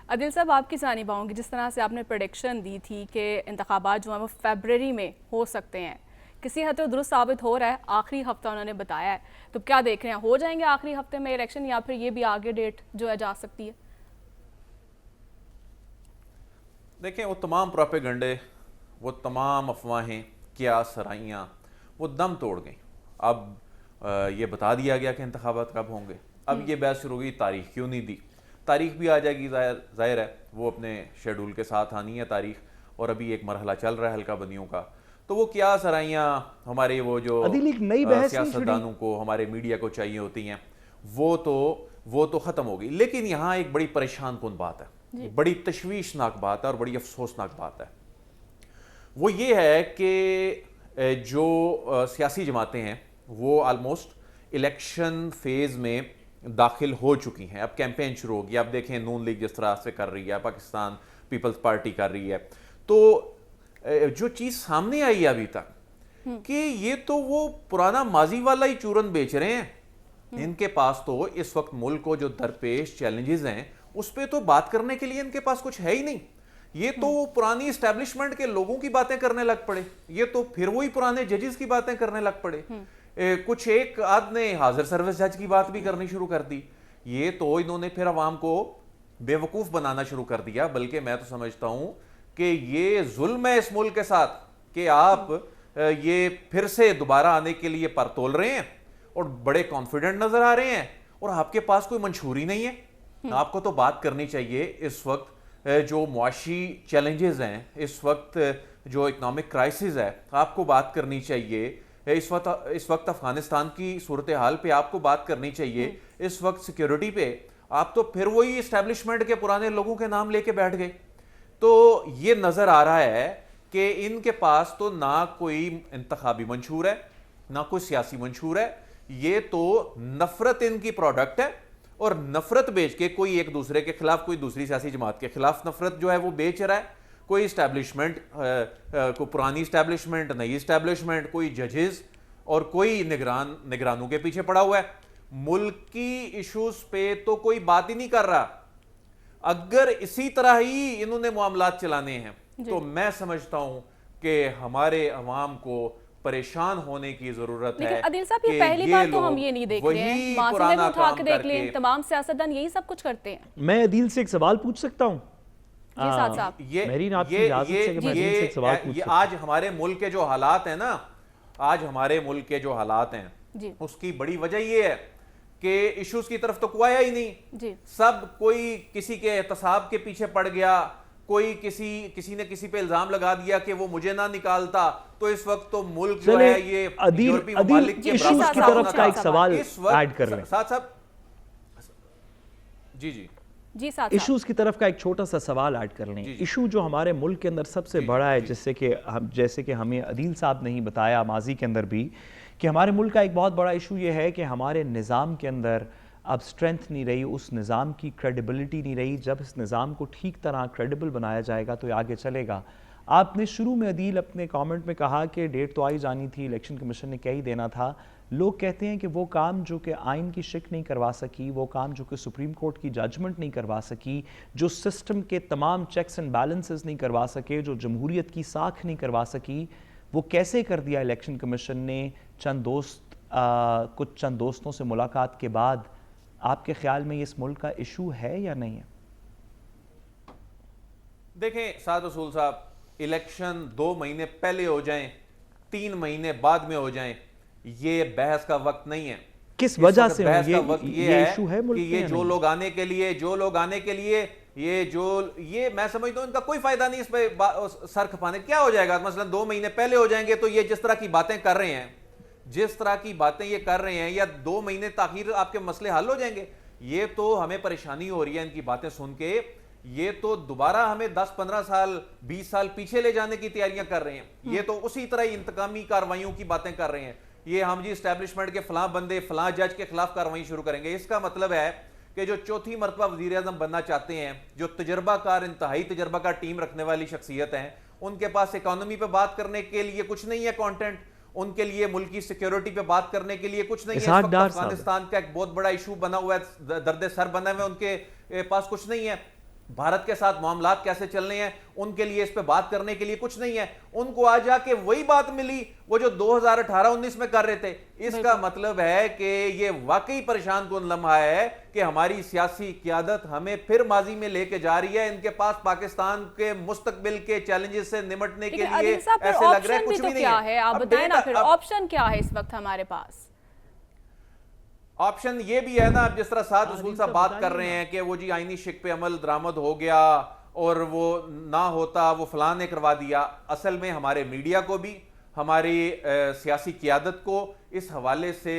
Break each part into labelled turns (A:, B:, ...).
A: आदिल साहब, आपकी जानी पाऊँगी, जिस तरह से आपने प्रेडिक्शन दी थी कि इंतखाबात जो हैं वो फरवरी में हो सकते हैं, किसी हद तक दुरुस्त साबित हो रहा है। आखिरी हफ्ता उन्होंने बताया है, तो क्या देख रहे हैं, हो जाएंगे आखिरी हफ्ते में इलेक्शन या फिर ये भी आगे डेट जो है जा सकती है?
B: देखें, वो तमाम प्रोपेगंडे, वो तमाम अफवाहें, क्या सराइयाँ, वो दम तोड़ गई। अब ये बता दिया गया कि इंतखाबात कब होंगे। अब ये बहस शुरू हुई, तारीख क्यों नहीं दी। तारीख भी आ जाएगी, जाहिर है वो अपने शेड्यूल के साथ आनी है तारीख, और अभी एक मरहला चल रहा है हल्का बंदियों का। तो वो क्या सराइयाँ हमारे वो जो
C: अदिल, एक नई बहस नहीं छिड़ी?
B: सियासतदानों को, हमारे मीडिया को चाहिए होती हैं, वो तो ख़त्म हो गई। लेकिन यहाँ एक बड़ी परेशान कुन बात है, बड़ी तशवीशनाक बात है और बड़ी अफसोसनाक बात है। वो ये है कि जो सियासी जमातें हैं वो आलमोस्ट इलेक्शन फेज में दाखिल हो चुकी हैं। अब कैंपेन शुरू होगी। आप देखें, नून लीग जिस तरह से कर रही है, पाकिस्तान पीपल्स पार्टी कर रही है। तो जो चीज़ सामने आई है अभी तक कि ये तो वो पुराना माजी वाला ही चूरन बेच रहे हैं। इनके पास तो इस वक्त मुल्क को जो दरपेश चैलेंजेस हैं उस पर तो बात करने के लिए इनके पास कुछ है ही नहीं। ये तो पुरानी एस्टेब्लिशमेंट के लोगों की बातें करने लग पड़े। ये तो फिर वही पुराने जजेस की बातें करने लग पड़े। कुछ एक आध ने हाजिर सर्विस जज की बात भी करनी शुरू कर दी। ये तो इन्होंने फिर अवाम को बेवकूफ बनाना शुरू कर दिया। बल्कि मैं तो समझता हूं कि ये जुल्म है इस मुल्क के साथ कि आप ये फिर से दोबारा आने के लिए पर तोल रहे हैं और बड़े कॉन्फिडेंट नजर आ रहे हैं, और आपके पास कोई मंशूरी नहीं है। आपको तो बात करनी चाहिए इस वक्त जो मुआशी चैलेंजेस हैं, इस वक्त जो इकोनॉमिक क्राइसिस है, आपको बात करनी चाहिए। इस वक्त अफगानिस्तान की सूरत हाल पे आपको बात करनी चाहिए। इस वक्त सिक्योरिटी पे आप तो फिर वही एस्टेब्लिशमेंट के पुराने लोगों के नाम लेके बैठ गए। तो ये नजर आ रहा है कि इनके पास तो ना कोई इंतखाबी मंशूर है, ना कोई सियासी मंशूर है। ये तो नफरत इनकी प्रोडक्ट है, और नफरत बेच के कोई एक दूसरे के खिलाफ, कोई दूसरी सियासी जमात के खिलाफ नफरत जो है वो बेच रहा है। कोई इस्टेब्लिशमेंट को, पुरानी इस्टेब्लिशमेंट, नई इस्टेब्लिशमेंट, कोई जजेस और कोई निगरानों के पीछे पड़ा हुआ है। मुल्क की इश्यूज पे तो कोई बात ही नहीं कर रहा। अगर इसी तरह ही इन्होंने मामलात चलाने हैं तो मैं समझता हूं कि हमारे अवाम को परेशान होने की जरूरत है।
A: लेकिन आदिल साहब, ये पहली बार तो हम ये नहीं देख रहे हैं। मासूमियत में उठा के देख लें, तमाम सियासतदान यही सब कुछ करते हैं।
C: मैं आदिल से एक सवाल पूछ सकता हूं?
A: जी साहब।
B: आज हमारे मुल्क के जो हालात हैं ना, आज हमारे मुल्क के जो हालात हैं उसकी बड़ी वजह ये है कि इश्यूज की तरफ तो कोई आया ही नहीं जी। सब कोई किसी के एहतसाब के पीछे पड़ गया। कोई किसी ने किसी पे इल्जाम लगा दिया कि वो मुझे ना निकालता। तो इस वक्त तो मुल्क जो है ये यूरोपीय ममालिक के
C: इश्यूज की तरफ का एक सवाल ऐड कर रहे हैं
B: साहब। जी जी
C: जी, इश्यूज की तरफ का एक छोटा सा सवाल ऐड कर लें। इशू जो हमारे मुल्क के अंदर सबसे बड़ा है, जैसे कि हमें अदील साहब ने ही बताया माजी के अंदर भी, कि हमारे मुल्क का एक बहुत बड़ा इशू ये है कि हमारे निज़ाम के अंदर अब स्ट्रेंथ नहीं रही, उस निज़ाम की क्रेडिबिलिटी नहीं रही। जब इस निज़ाम को ठीक तरह क्रेडिबल बनाया जाएगा तो ये आगे चलेगा। आपने शुरू में अदील अपने कमेंट में कहा कि डेट तो आई जानी थी, इलेक्शन कमीशन ने क्या ही देना था। लोग कहते हैं कि वो काम जो कि आइन की शिक नहीं करवा सकी, वो काम जो कि सुप्रीम कोर्ट की जजमेंट नहीं करवा सकी, जो सिस्टम के तमाम चेक्स एंड बैलेंसेस नहीं करवा सके, जो जमहूरियत की साख नहीं करवा सकी, वो कैसे कर दिया इलेक्शन कमीशन ने कुछ चंद दोस्तों से मुलाकात के बाद। आपके ख्याल में इस मुल्क का इशू है या नहीं है?
B: देखें साद रसूल साहब, इलेक्शन 2 महीने पहले हो जाएं, 3 महीने बाद में हो जाएं, ये बहस का वक्त नहीं है।
C: किस वजह से
B: बहस का वक्त ये
C: इशू है
B: कि ये जो लोग आने के लिए ये मैं समझता हूं इनका कोई फायदा नहीं इस पे सर खपाने। क्या हो जाएगा? मसलन 2 महीने पहले हो जाएंगे तो ये जिस तरह की बातें कर रहे हैं, या 2 महीने ताखीर आपके मसले हल हो जाएंगे। ये तो हमें परेशानी हो रही है इनकी बातें सुन के। ये तो दोबारा हमें 10-15 साल 20 साल पीछे ले जाने की तैयारियां कर रहे हैं। ये तो उसी तरह इंतकामी कार्रवाइयों की बातें कर रहे हैं। ये हम जी एस्टेब्लिशमेंट के फलां बंदे फलां जज के खिलाफ कार्रवाई शुरू करेंगे। इसका मतलब है कि जो चौथी मरतबा वजीर आज़म बनना चाहते हैं, जो तजर्बाकार, इंतहाई तजर्बाकार टीम रखने वाली शख्सियत हैं, उनके पास इकोनॉमी पे बात करने के लिए कुछ नहीं है कंटेंट, उनके लिए मुल्क की सिक्योरिटी पे बात करने के लिए कुछ नहीं है। अफगानिस्तान का एक बहुत बड़ा इशू बना हुआ है, दर्द सर बना हुआ है, उनके पास कुछ नहीं है। भारत के साथ मामलात कैसे चलने हैं, उनके लिए इस पे बात करने के लिए कुछ नहीं है। उनको आ जाके वही बात मिली वो जो 2018-19 में कर रहे थे। इसका मतलब है कि ये वाकई परेशान कुन लम्हा है कि हमारी सियासी क़यादत हमें फिर माजी में लेके जा रही है। इनके पास पाकिस्तान के मुस्तकबिल के चैलेंजेस से निपटने के लिए ऐसे लग रहा है कुछ भी नहीं है।
A: आप बताएं ना फिर ऑप्शन क्या है इस वक्त हमारे पास?
B: ऑप्शन ये भी है ना, अब जिस तरह साद उसूल साहब बात कर रहे हैं कि वो जी आईनी शिक पे अमल दरामद हो गया और वो ना होता वो फलां ने करवा दिया। असल में हमारे मीडिया को भी, हमारी सियासी क़यादत को इस हवाले से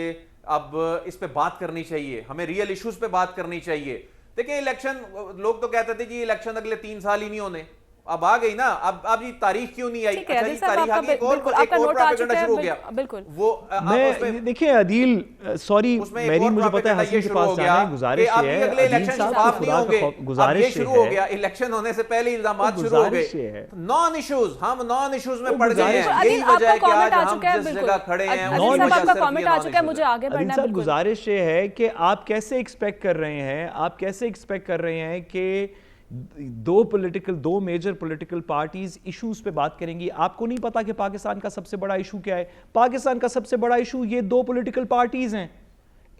B: अब इस पे बात करनी चाहिए। हमें रियल इश्यूज पे बात करनी चाहिए। देखिए इलेक्शन, लोग तो कहते थे जी इलेक्शन अगले 3 साल ही नहीं होने, अब आ गई ना। अब ये तारीख क्यों नहीं आई? अच्छा जी तारीख आ गई, एक और प्रोपेगेंडा शुरू हो गया।
A: बिल्कुल
B: वो
C: देखिए अदील, सॉरी मेरी, मुझे पता है हसीन के पास जाना है, गुजारिश है अदील साहब को, गुजारिश
B: शुरू हो गया। इलेक्शन होने से पहले इल्जामात शुरू हो गए। नॉन इश्यूज, हम नॉन इश्यूज में पड़ गए हैं। यही वजह है कि आज हम जिस जगह खड़े हैं
A: कमेंट आ चुका है, मुझे आगे बढ़ना है।
C: गुजारिश ये है कि आप कैसे एक्सपेक्ट कर रहे हैं, आप कैसे एक्सपेक्ट कर रहे हैं कि दो मेजर पॉलिटिकल पार्टीज इश्यूज पे बात करेंगी? आपको नहीं पता कि पाकिस्तान का सबसे बड़ा इशू क्या है? पाकिस्तान का सबसे बड़ा इशू ये 2 पॉलिटिकल पार्टीज हैं।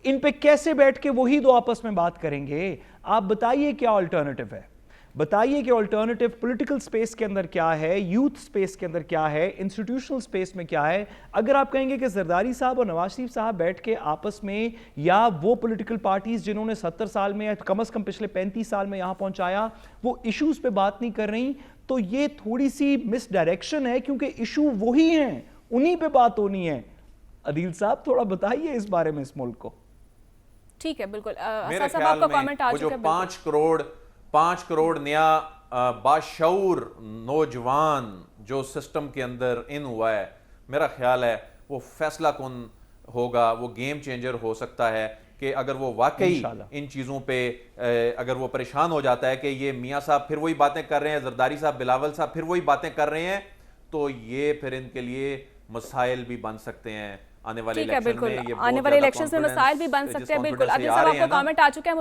C: इन पे कैसे बैठ के वही 2 आपस में बात करेंगे? आप बताइए क्या अल्टरनेटिव है, बताइए कि अल्टरनेटिव पॉलिटिकल स्पेस के अंदर क्या है, यूथ स्पेस के अंदर क्या है, इंस्टीट्यूशनल स्पेस में क्या है। अगर आप कहेंगे कि जरदारी साहब और नवाज शरीफ साहब बैठ के आपस में, या वो पॉलिटिकल पार्टीज जिन्होंने 70 साल में या कम से कम पिछले 35 साल में यहां पहुंचाया, वो इश्यूज पे बात नहीं कर रही, तो ये थोड़ी सी मिस डायरेक्शन है, क्योंकि इशू वही हैं, उन्हीं पे बात होनी है। अदील साहब थोड़ा बताइए इस बारे में इस मुल्क को।
A: ठीक है, बिल्कुल।
B: मेरे ख्याल में वो जो 5 करोड़ नया बाशऊर नौजवान जो सिस्टम के अंदर इन हुआ है, मेरा ख्याल है वो फैसला कौन होगा, वो गेम चेंजर हो सकता है कि अगर वो वाकई इन चीज़ों पे अगर वो परेशान हो जाता है कि ये मियाँ साहब फिर वही बातें कर रहे हैं, जरदारी साहब, बिलावल साहब फिर वही बातें कर रहे हैं, तो ये फिर इनके लिए मसाइल भी बन सकते हैं आने वाले इलेक्शन में।
A: आने वाले इलेक्शन में मसाइल भी बन सकते हैं। बिल्कुल, अदील साहब आपका कमेंट आ चुका है।